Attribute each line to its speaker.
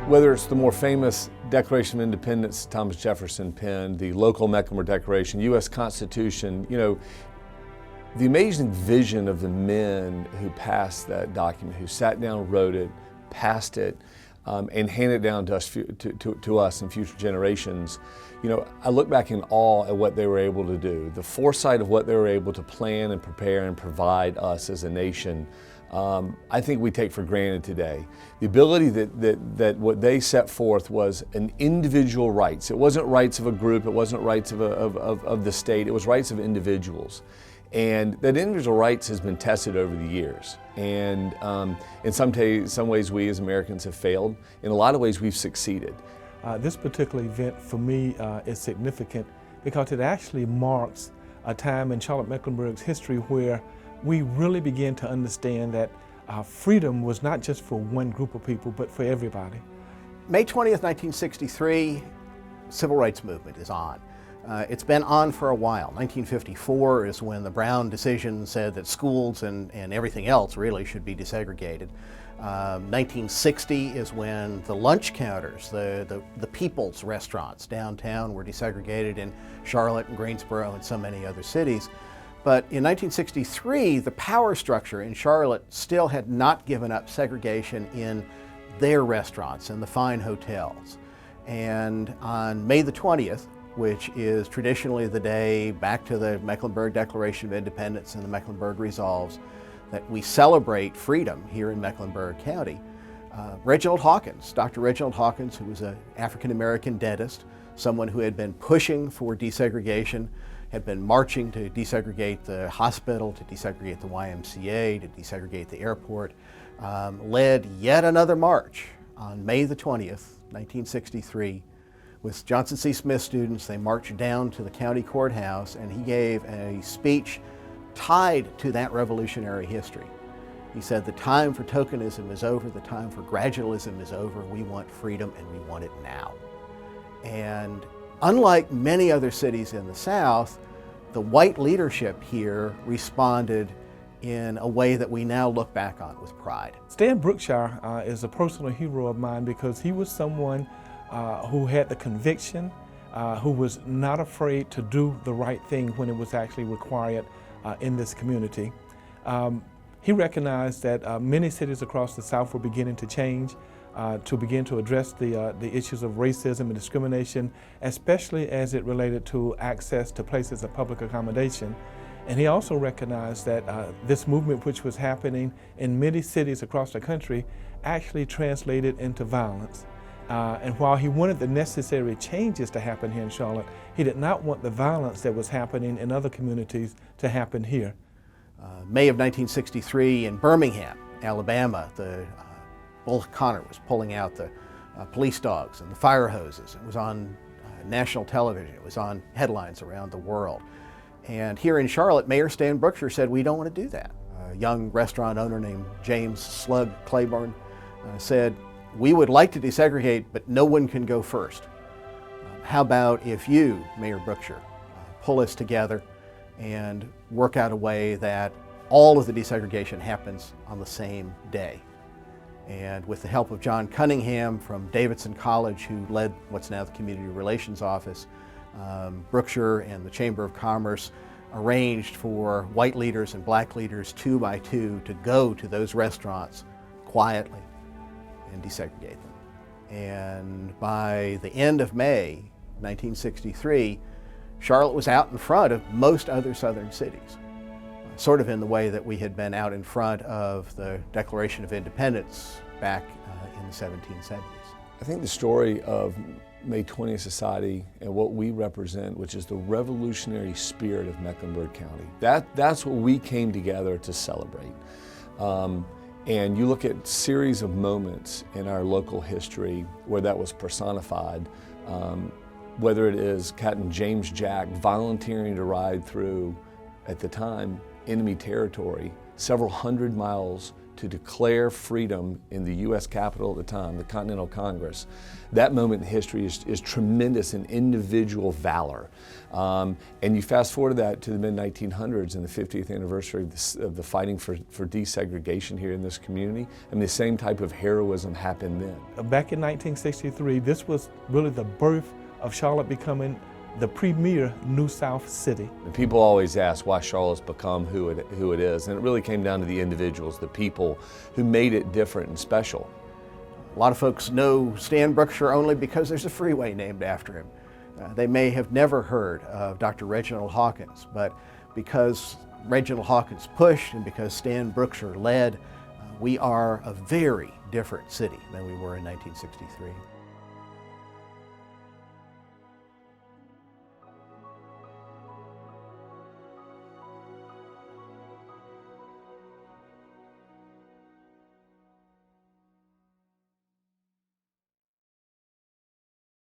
Speaker 1: Whether it's the more famous Declaration of Independence Thomas Jefferson penned, the local Mecklenburg Declaration, U.S. Constitution, the amazing vision of the men who passed that document, who sat down, wrote it, passed it, and handed it down to us and future generations. I look back in awe at what they were able to do, the foresight of what they were able to plan and prepare and provide us as a nation. I think we take for granted today. The ability that what they set forth was an individual rights. It wasn't rights of a group, it wasn't rights of the state, it was rights of individuals. And that individual rights has been tested over the years. And in some ways we as Americans have failed. In a lot of ways we've succeeded.
Speaker 2: This particular event for me is significant because it actually marks a time in Charlotte Mecklenburg's history where we really began to understand that freedom was not just for one group of people, but for everybody.
Speaker 3: May 20th, 1963, civil rights movement is on. It's been on for a while. 1954 is when the Brown decision said that schools and everything else really should be desegregated. 1960 is when the lunch counters, the People's restaurants downtown were desegregated in Charlotte and Greensboro and so many other cities. But in 1963, the power structure in Charlotte still had not given up segregation in their restaurants and the fine hotels. And on May the 20th, which is traditionally the day back to the Mecklenburg Declaration of Independence and the Mecklenburg Resolves, that we celebrate freedom here in Mecklenburg County. Reginald Hawkins, Dr. Reginald Hawkins, who was an African-American dentist, someone who had been pushing for desegregation, had been marching to desegregate the hospital, to desegregate the YMCA, to desegregate the airport, led yet another march on May the 20th, 1963. With Johnson C. Smith students, they marched down to the county courthouse and he gave a speech tied to that revolutionary history. He said, the time for tokenism is over, the time for gradualism is over, we want freedom and we want it now. And unlike many other cities in the South, the white leadership here responded in a way that we now look back on with pride.
Speaker 2: Stan Brookshire is a personal hero of mine because he was someone who had the conviction, who was not afraid to do the right thing when it was actually required in this community. He recognized that many cities across the South were beginning to change, to begin to address the issues of racism and discrimination, especially as it related to access to places of public accommodation. And he also recognized that this movement, which was happening in many cities across the country, actually translated into violence. And while he wanted the necessary changes to happen here in Charlotte, he did not want the violence that was happening in other communities to happen here.
Speaker 3: May of 1963 in Birmingham, Alabama, Bull Connor was pulling out the police dogs and the fire hoses. It was on national television. It was on headlines around the world. And here in Charlotte, Mayor Stan Brookshire said, we don't want to do that. A young restaurant owner named James Slug Claiborne said, we would like to desegregate, but no one can go first. How about if you, Mayor Brookshire, pull us together and work out a way that all of the desegregation happens on the same day? And with the help of John Cunningham from Davidson College, who led what's now the Community Relations Office, Brookshire and the Chamber of Commerce arranged for white leaders and black leaders 2 by 2 to go to those restaurants quietly and desegregate them. And by the end of May 1963, Charlotte was out in front of most other southern cities, sort of in the way that we had been out in front of the Declaration of Independence back in the 1770s.
Speaker 1: I think the story of May 20th Society and what we represent, which is the revolutionary spirit of Mecklenburg County, that's what we came together to celebrate. And you look at series of moments in our local history where that was personified, whether it is Captain James Jack volunteering to ride through, at the time, enemy territory, several hundred miles to declare freedom in the U.S. Capitol at the time, the Continental Congress, that moment in history is tremendous in individual valor. And you fast forward that to the mid-1900s and the 50th anniversary of the fighting for desegregation here in this community, and the same type of heroism happened then.
Speaker 2: Back in 1963, this was really the birth of Charlotte becoming the premier New South city.
Speaker 1: And people always ask why Charlotte's become who it is, and it really came down to the individuals, the people who made it different and special.
Speaker 3: A lot of folks know Stan Brookshire only because there's a freeway named after him. They may have never heard of Dr. Reginald Hawkins, but because Reginald Hawkins pushed and because Stan Brookshire led, we are a very different city than we were in 1963.